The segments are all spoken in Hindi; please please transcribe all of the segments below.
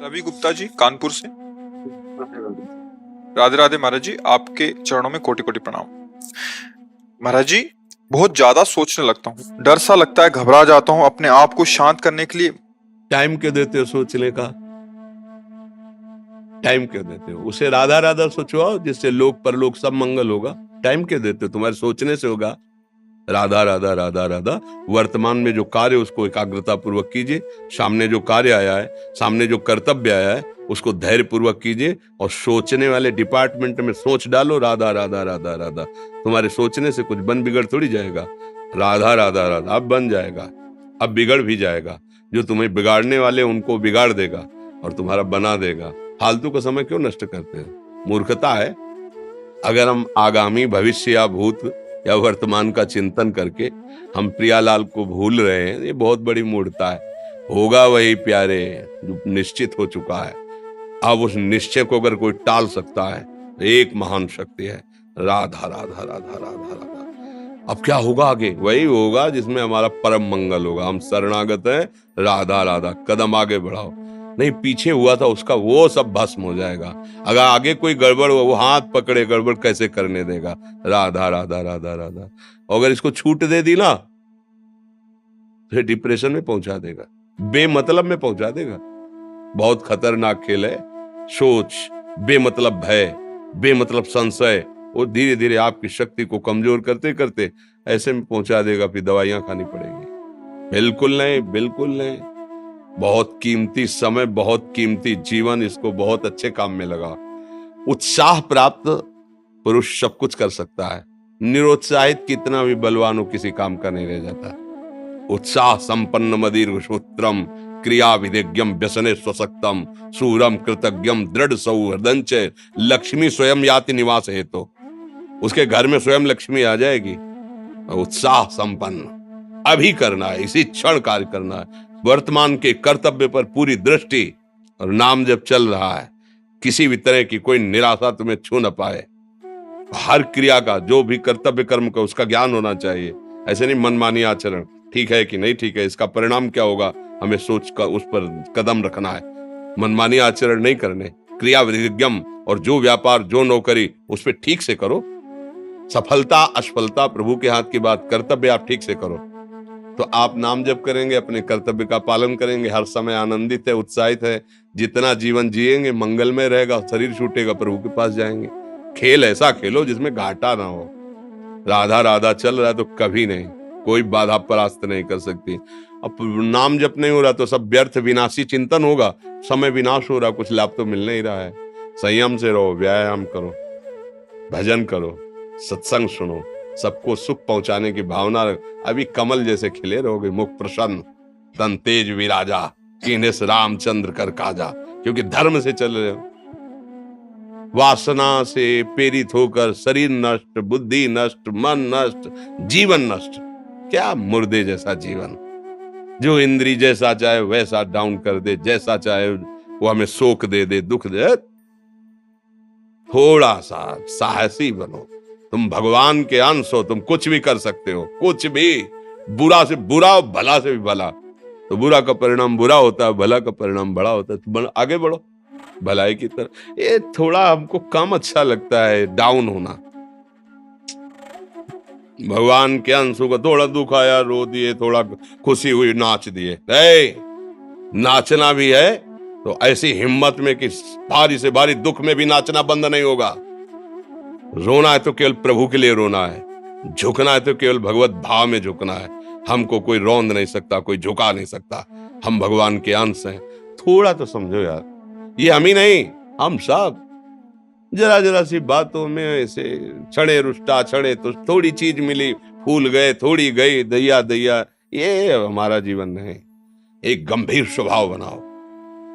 रवि गुप्ता जी कानपुर से। राधे राधे महाराज जी, आपके चरणों में कोटि कोटि प्रणाम। महाराज जी, बहुत ज्यादा सोचने लगता हूँ, डर सा लगता है, घबरा जाता हूँ। अपने आप को शांत करने के लिए टाइम क्यों देते हो सोचने का? टाइम क्यों देते हो? उसे राधा राधा सोचवाओ, जिससे लोक परलोक सब मंगल होगा। टाइम क्यों देते हो? तुम्हारे सोचने से होगा। राधा राधा राधा राधा। वर्तमान में जो कार्य उसको एकाग्रता पूर्वक कीजिए। सामने जो कार्य आया है, सामने जो कर्तव्य आया है, उसको धैर्य पूर्वक कीजिए। और सोचने वाले डिपार्टमेंट में सोच डालो राधा राधा राधा राधा। तुम्हारे सोचने से कुछ बन बिगड़ थोड़ी जाएगा। राधा राधा राधा अब बन जाएगा, अब बिगड़ भी जाएगा। जो तुम्हें बिगाड़ने वाले उनको बिगाड़ देगा और तुम्हारा बना देगा। फालतू का समय क्यों नष्ट करते हैं? मूर्खता है। अगर हम आगामी भविष्य या भूत या वर्तमान का चिंतन करके हम प्रियालाल को भूल रहे हैं, ये बहुत बड़ी मूर्खता है। होगा वही प्यारे जो निश्चित हो चुका है। अब उस निश्चय को अगर कोई टाल सकता है तो एक महान शक्ति है, राधा राधा राधा राधा राधा। अब क्या होगा आगे? वही होगा जिसमें हमारा परम मंगल होगा। हम शरणागत हैं, राधा राधा। कदम आगे बढ़ाओ। नहीं, पीछे हुआ था उसका वो सब भस्म हो जाएगा। अगर आगे कोई गड़बड़ हुआ, वो हाथ पकड़े गड़बड़ कैसे करने देगा? राधा राधा राधा राधा। अगर इसको छूट दे दी ना, फिर डिप्रेशन में पहुंचा देगा, बेमतलब में पहुंचा देगा। बहुत खतरनाक खेल है। सोच, बेमतलब भय, बेमतलब संशय, वो धीरे धीरे आपकी शक्ति को कमजोर करते करते ऐसे में पहुंचा देगा, फिर दवाइयां खानी पड़ेगी। बिल्कुल नहीं, बिल्कुल नहीं। बहुत कीमती समय, बहुत कीमती जीवन, इसको बहुत अच्छे काम में लगा। उत्साह प्राप्त पुरुष सब कुछ कर सकता है। निरुत्साहित कितना भी बलवान हो, किसी काम का नहीं रह जाता। उत्साह संपन्न मदीर्घ सूत्रम क्रिया विधिज्ञम व्यसने स्वसक्तम सूरम कृतज्ञम दृढ़ सौहृदंच लक्ष्मी स्वयं याति निवास हेतु। उसके घर में स्वयं लक्ष्मी आ जाएगी। उत्साह संपन्न अभी करना है, इसी क्षण कार्य करना है। वर्तमान के कर्तव्य पर पूरी दृष्टि, और नाम जब चल रहा है, किसी भी तरह की कोई निराशा तुम्हें छू न पाए। हर क्रिया का, जो भी कर्तव्य कर्म का, उसका ज्ञान होना चाहिए। ऐसे नहीं मनमानी आचरण, ठीक है कि नहीं ठीक है, इसका परिणाम क्या होगा, हमें सोच का उस पर कदम रखना है। मनमानी आचरण नहीं करने, क्रिया विधिज्ञम, और जो व्यापार जो नौकरी उस पर ठीक से करो। सफलता असफलता प्रभु के हाथ की बात, कर्तव्य आप ठीक से करो तो आप नाम जप करेंगे, अपने कर्तव्य का पालन करेंगे, हर समय आनंदित है, उत्साहित है। जितना जीवन जिएंगे मंगलमय रहेगा। शरीर छूटेगा, प्रभु के पास जाएंगे। खेल ऐसा खेलो जिसमें घाटा ना हो। राधा राधा चल रहा है तो कभी नहीं, कोई बाधा परास्त नहीं कर सकती। अब नाम जप नहीं हो रहा तो सब व्यर्थ विनाशी चिंतन होगा। समय विनाश हो रहा, कुछ लाभ तो मिल नहीं रहा है। संयम से रहो, व्यायाम करो, भजन करो, सत्संग सुनो, सबको सुख पहुंचाने की भावना रख। अभी कमल जैसे खिले रहोगे, मुख प्रसन्न, तन तेज विराजा, कीन्हे रामचंद्र कर काजा। क्योंकि धर्म से चल रहे हो। वासना से प्रेरित होकर शरीर नष्ट, बुद्धि नष्ट, मन नष्ट, जीवन नष्ट। क्या मुर्दे जैसा जीवन, जो इंद्री जैसा चाहे वैसा डाउन कर दे, जैसा चाहे वो हमें शोक दे दे, दुख दे। थोड़ा सा साहसी बनो। तुम भगवान के अंश हो, तुम कुछ भी कर सकते हो, कुछ भी। बुरा से बुरा, भला से भी भला। तो बुरा का परिणाम बुरा होता है, भला का परिणाम बड़ा होता है। तो आगे बढ़ो भलाई की तरफ। ये थोड़ा हमको कम अच्छा लगता है डाउन होना। भगवान के अंशों का थोड़ा दुख आया रो दिए, थोड़ा खुशी हुई नाच दिए। नाचना भी है तो ऐसी हिम्मत में कि भारी से भारी दुख में भी नाचना बंद नहीं होगा। रोना है तो केवल प्रभु के लिए रोना है, झुकना है तो केवल भगवत भाव में झुकना है। हमको कोई रौंद नहीं सकता, कोई झुका नहीं सकता। हम भगवान के अंश हैं। थोड़ा तो समझो यार, ये हम ही नहीं, हम सब जरा जरा सी बातों में ऐसे छड़े रुष्टा छड़े तो थोड़ी चीज मिली, फूल गए, थोड़ी गई, दैया दैया। ये हमारा जीवन नहीं। एक गंभीर स्वभाव बनाओ,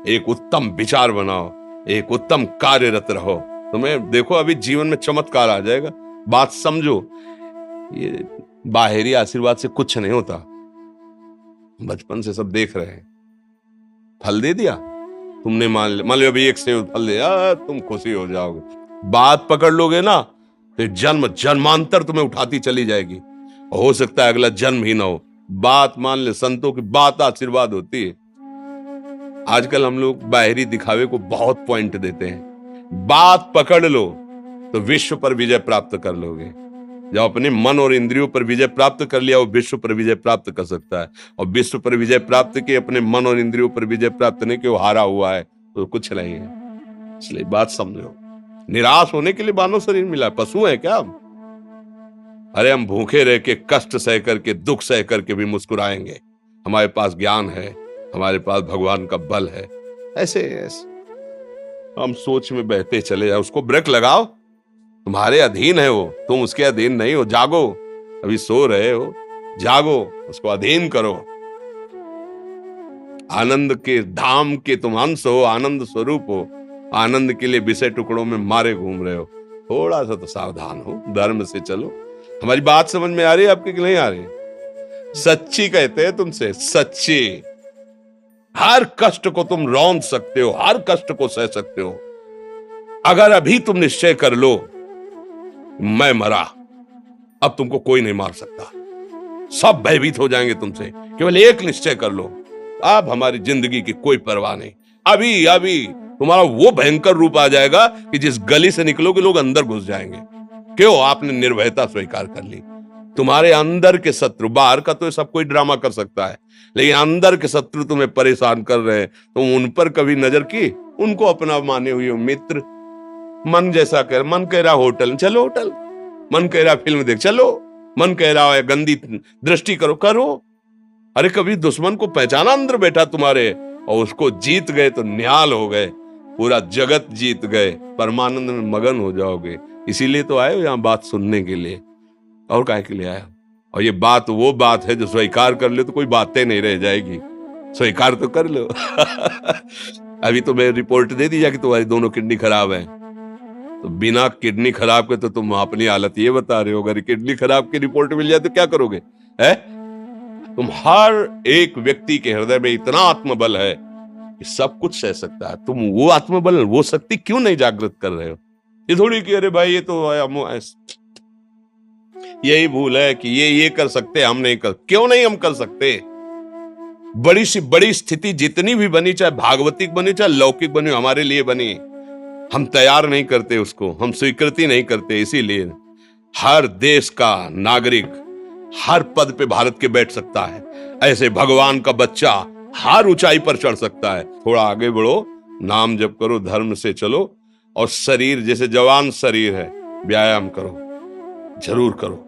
एक उत्तम विचार बनाओ, एक उत्तम कार्यरत रहो। तुम्हें देखो अभी जीवन में चमत्कार आ जाएगा। बात समझो, ये बाहरी आशीर्वाद से कुछ नहीं होता। बचपन से सब देख रहे हैं। फल दे दिया तुमने, मान लो अभी एक सेब फल दिया, तुम खुशी हो जाओगे। बात पकड़ लोगे ना तो जन्म जन्मांतर तुम्हें उठाती चली जाएगी। हो सकता है अगला जन्म ही ना हो। बात मान ले, संतों की बात आशीर्वाद होती है। आजकल हम लोग बाहरी दिखावे को बहुत पॉइंट देते हैं। बात पकड़ लो तो विश्व पर विजय प्राप्त कर लोगे। जब अपने मन और इंद्रियों पर विजय प्राप्त कर लिया, वो विश्व पर विजय प्राप्त कर सकता है। और विश्व पर विजय प्राप्त किए, अपने मन और इंद्रियों पर विजय प्राप्त नहीं कि वो हारा हुआ है, तो कुछ नहीं है। इसलिए बात समझो, निराश होने के लिए मानव शरीर मिला, पशु है क्या हम? अरे हम भूखे रह के, कष्ट सह करके, दुख सह करके भी मुस्कुराएंगे। हमारे पास ज्ञान है, हमारे पास भगवान का बल है। ऐसे हम सोच में बहते चले जाओ, उसको ब्रेक लगाओ। तुम्हारे अधीन है वो, तुम उसके अधीन नहीं हो। जागो, अभी सो रहे हो, जागो, उसको अधीन करो। आनंद के धाम के तुम अंश हो, आनंद स्वरूप हो। आनंद के लिए विषय टुकड़ों में मारे घूम रहे हो। थोड़ा सा तो सावधान हो, धर्म से चलो। हमारी बात समझ में आ रही है आपकी कि नहीं आ रही? सच्ची कहते हैं तुमसे, सच्ची। हर कष्ट को तुम रौंद सकते हो, हर कष्ट को सह सकते हो, अगर अभी तुम निश्चय कर लो मैं मरा, अब तुमको कोई नहीं मार सकता। सब भयभीत हो जाएंगे तुमसे। केवल एक निश्चय कर लो, अब हमारी जिंदगी की कोई परवाह नहीं। अभी अभी तुम्हारा वो भयंकर रूप आ जाएगा कि जिस गली से निकलोगे लोग अंदर घुस जाएंगे। क्यों? आपने निर्भयता स्वीकार कर ली। तुम्हारे अंदर के शत्रु, बाहर का तो सब कोई ड्रामा कर सकता है, लेकिन अंदर के शत्रु तुम्हें परेशान कर रहे हैं, तुम उन पर कभी नजर की? उनको अपना माने हुए मित्र। मन जैसा कर, मन कह रहा होटल चलो, होटल। मन कह रहा फिल्म देख चलो, मन कह रहा है गंदी दृष्टि करो, करो। अरे कभी दुश्मन को पहचाना अंदर बैठा तुम्हारे, और उसको जीत गए तो निहाल हो गए, पूरा जगत जीत गए, परमानंद में मगन हो जाओगे। इसीलिए तो आए हो यहाँ बात सुनने के लिए, और काहे के लिए आया? और ये बात वो बात है जो स्वीकार कर ले तो कोई बातें नहीं रह जाएगी। स्वीकार तो कर लो। अभी तो मैं रिपोर्ट दे दी कि तुम्हारी दोनों किडनी खराब है, तो बिना किडनी खराब के तो तुम अपनी हालत ये बता रहे हो। अगर किडनी खराब की रिपोर्ट मिल जाए तो क्या करोगे? है? तुम हर एक व्यक्ति के हृदय में इतना आत्मबल है कि सब कुछ सह सकता है। तुम वो आत्मबल, वो शक्ति क्यों नहीं जागृत कर रहे हो? ये थोड़ी कि अरे भाई ये तो यही भूल है कि ये कर सकते, हम नहीं कर। क्यों नहीं हम कर सकते? बड़ी सी बड़ी स्थिति जितनी भी बनी, चाहे भागवतिक बनी चाहे लौकिक बनी, हमारे लिए बनी, हम तैयार नहीं करते उसको, हम स्वीकृति नहीं करते। इसीलिए हर देश का नागरिक हर पद पे भारत के बैठ सकता है। ऐसे भगवान का बच्चा हर ऊंचाई पर चढ़ सकता है। थोड़ा आगे बढ़ो, नाम जप करो, धर्म से चलो, और शरीर जैसे जवान शरीर है, व्यायाम करो, जरूर करो।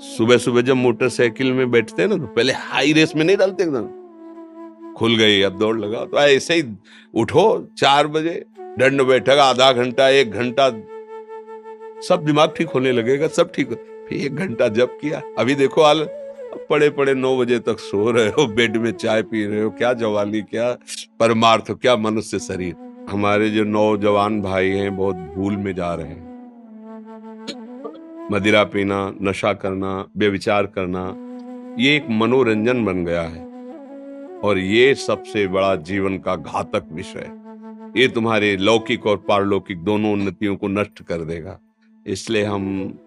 सुबह सुबह जब मोटरसाइकिल में बैठते हैं ना, तो पहले हाई रेस में नहीं डालते, एकदम खुल गई अब दौड़ लगाओ, तो ऐसे ही उठो 4 बजे, दंड बैठक आधा घंटा 1 घंटा, सब दिमाग ठीक होने लगेगा, सब ठीक। फिर 1 घंटा जब किया, अभी देखो हाल, पड़े पड़े 9 बजे तक सो रहे हो, बेड में चाय पी रहे हो। क्या जवानी, क्या परमार्थ, क्या मनुष्य शरीर। हमारे जो नौजवान भाई हैं बहुत भूल में जा रहे हैं। मदिरा पीना, नशा करना, व्यभिचार करना, ये एक मनोरंजन बन गया है, और ये सबसे बड़ा जीवन का घातक विषय है। ये तुम्हारे लौकिक और पारलौकिक दोनों उन्नतियों को नष्ट कर देगा। इसलिए हम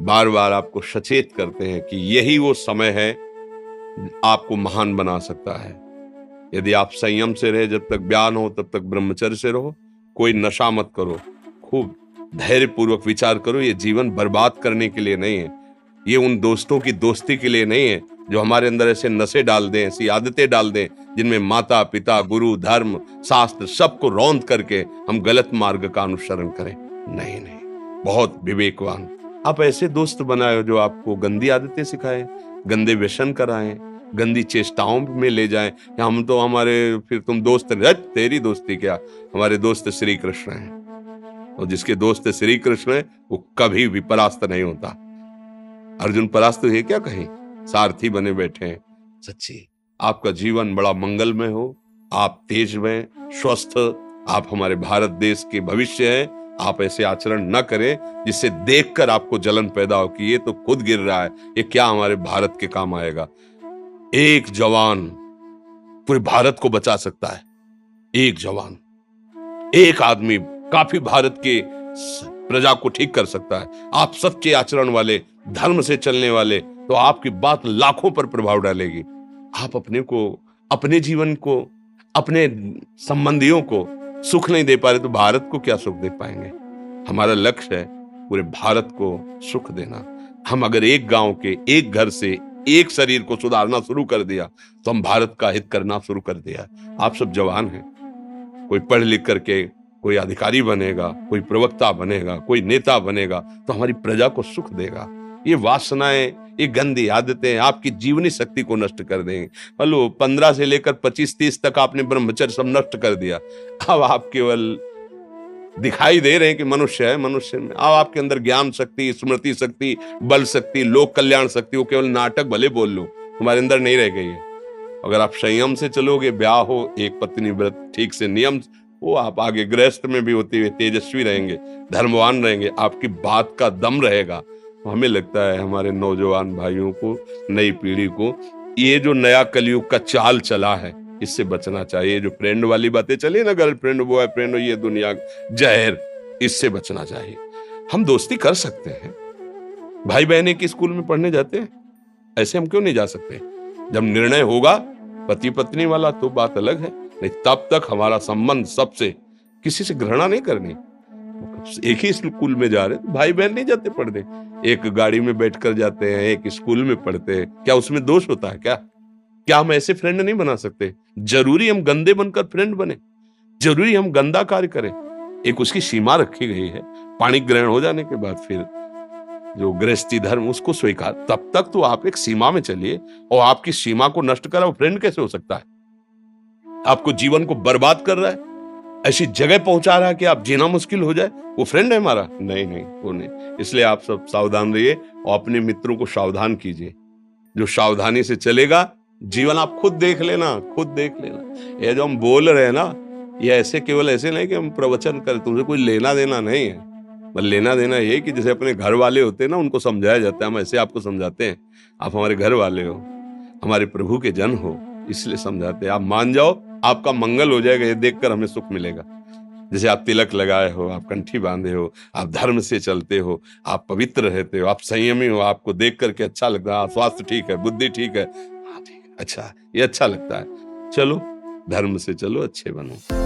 बार बार आपको सचेत करते हैं कि यही वो समय है आपको महान बना सकता है। यदि आप संयम से रहे, जब तक ज्ञान हो तब तक ब्रह्मचर्य से रहो, कोई नशा मत करो, खूब धैर्य पूर्वक विचार करो। ये जीवन बर्बाद करने के लिए नहीं है, ये उन दोस्तों की दोस्ती के लिए नहीं है जो हमारे अंदर ऐसे नशे डाल दें, ऐसी आदतें डाल दें जिनमें माता पिता, गुरु, धर्म, शास्त्र सबको रौंद करके हम गलत मार्ग का अनुसरण करें। नहीं नहीं, बहुत विवेकवान। आप ऐसे दोस्त बनाए जो आपको गंदी आदतें सिखाएं, गंदे व्यसन कराएं, गंदी चेष्टाओं में ले जाएं। हम तो हमारे, फिर तुम दोस्त, तेरी दोस्ती क्या, हमारे दोस्त श्री कृष्ण हैं, और जिसके दोस्त श्री कृष्ण है वो कभी भी परास्त नहीं होता। अर्जुन परास्त है क्या कहीं? सारथी बने बैठे हैं। सच्ची आपका जीवन बड़ा मंगलमय हो, आप तेज में स्वस्थ, आप हमारे भारत देश के भविष्य हैं। आप ऐसे आचरण न करें जिससे देखकर आपको जलन पैदा हो कि ये तो खुद गिर रहा है, ये क्या हमारे भारत के काम आएगा। एक जवान पूरे भारत को बचा सकता है। एक जवान, एक आदमी काफी भारत के प्रजा को ठीक कर सकता है। आप सच्चे आचरण वाले, धर्म से चलने वाले, तो आपकी बात लाखों पर प्रभाव डालेगी। आप अपने को, अपने जीवन को अपने संबंधियों को सुख नहीं दे पा रहे तो भारत को क्या सुख दे पाएंगे? हमारा लक्ष्य है पूरे भारत को सुख देना। हम अगर एक गांव के एक घर से एक शरीर को सुधारना शुरू कर दिया तो हम भारत का हित करना शुरू कर दिया। आप सब जवान हैं, कोई पढ़ लिख करके कोई अधिकारी बनेगा, कोई प्रवक्ता बनेगा, कोई नेता बनेगा तो हमारी प्रजा को सुख देगा। ये वासनाएं, ये गंदी आदतें आपकी जीवनी शक्ति को नष्ट कर देंगे। हेलो, 15 से लेकर 25-30 तक आपने ब्रह्मचर्य सब नष्ट कर दिया। अब आप केवल दिखाई दे रहे हैं कि मनुष्य है, मनुष्य में अब आपके अंदर ज्ञान शक्ति, स्मृति शक्ति, बल शक्ति, लोक कल्याण शक्ति, वो केवल नाटक भले बोल लो, तुम्हारे अंदर नहीं रह गई है। अगर आप संयम से चलोगे, ब्याह हो, एक पत्नी व्रत ठीक से नियम वो, आप आगे गृहस्थ में भी होते हुए तेजस्वी रहेंगे, धर्मवान रहेंगे, आपकी बात का दम रहेगा। हमें लगता है हमारे नौजवान भाइयों को, नई पीढ़ी को, ये जो नया कलयुग का चाल चला है इससे बचना चाहिए। जो फ्रेंड वाली बातें चली ना, गर्लफ्रेंड, बॉयफ्रेंड, ये दुनिया जहर, इससे बचना चाहिए। हम दोस्ती कर सकते हैं, भाई बहन एक स्कूल में पढ़ने जाते हैं, ऐसे हम क्यों नहीं जा सकते? जब निर्णय होगा पति पत्नी वाला तो बात अलग है, नहीं तब तक हमारा संबंध सबसे, किसी से घृणा नहीं करनी। एक ही स्कूल में जा रहे तो भाई बहन नहीं जाते पढ़ने, एक गाड़ी में बैठकर जाते हैं, एक स्कूल में पढ़ते हैं, क्या उसमें दोष होता है? क्या हम ऐसे फ्रेंड नहीं बना सकते? जरूरी हम गंदे बनकर फ्रेंड बने? जरूरी हम गंदा कार्य करें? एक उसकी सीमा रखी गई है। पाणी ग्रहण हो जाने के बाद फिर जो गृहस्थी धर्म उसको स्वीकार, तब तक तो आप एक सीमा में चलिए, और आपकी सीमा को नष्ट करा वो फ्रेंड कैसे हो सकता है? आपको जीवन को बर्बाद कर रहा है, ऐसी जगह पहुंचा रहा है कि आप जीना मुश्किल हो जाए, वो फ्रेंड है हमारा? नहीं नहीं, वो नहीं। इसलिए आप सब सावधान रहिए और अपने मित्रों को सावधान कीजिए। जो सावधानी से चलेगा, जीवन आप खुद देख लेना, खुद देख लेना। ये जो हम बोल रहे हैं ना, ये ऐसे केवल ऐसे नहीं कि हम प्रवचन करें, तुमसे कोई लेना देना नहीं है। मतलब लेना देना ये कि जैसे अपने घर वाले होते हैं ना, उनको समझाया जाता है, हम ऐसे आपको समझाते हैं, आप हमारे घर वाले हो, हमारे प्रभु के जन हो, इसलिए समझाते हैं। आप मान जाओ, आपका मंगल हो जाएगा, ये देखकर हमें सुख मिलेगा। जैसे आप तिलक लगाए हो, आप कंठी बांधे हो, आप धर्म से चलते हो, आप पवित्र रहते हो, आप संयमी हो, आपको देख करके अच्छा लगता है, स्वास्थ्य ठीक है, बुद्धि ठीक है, हाँ ठीक है, अच्छा, ये अच्छा लगता है। चलो धर्म से चलो, अच्छे बनो।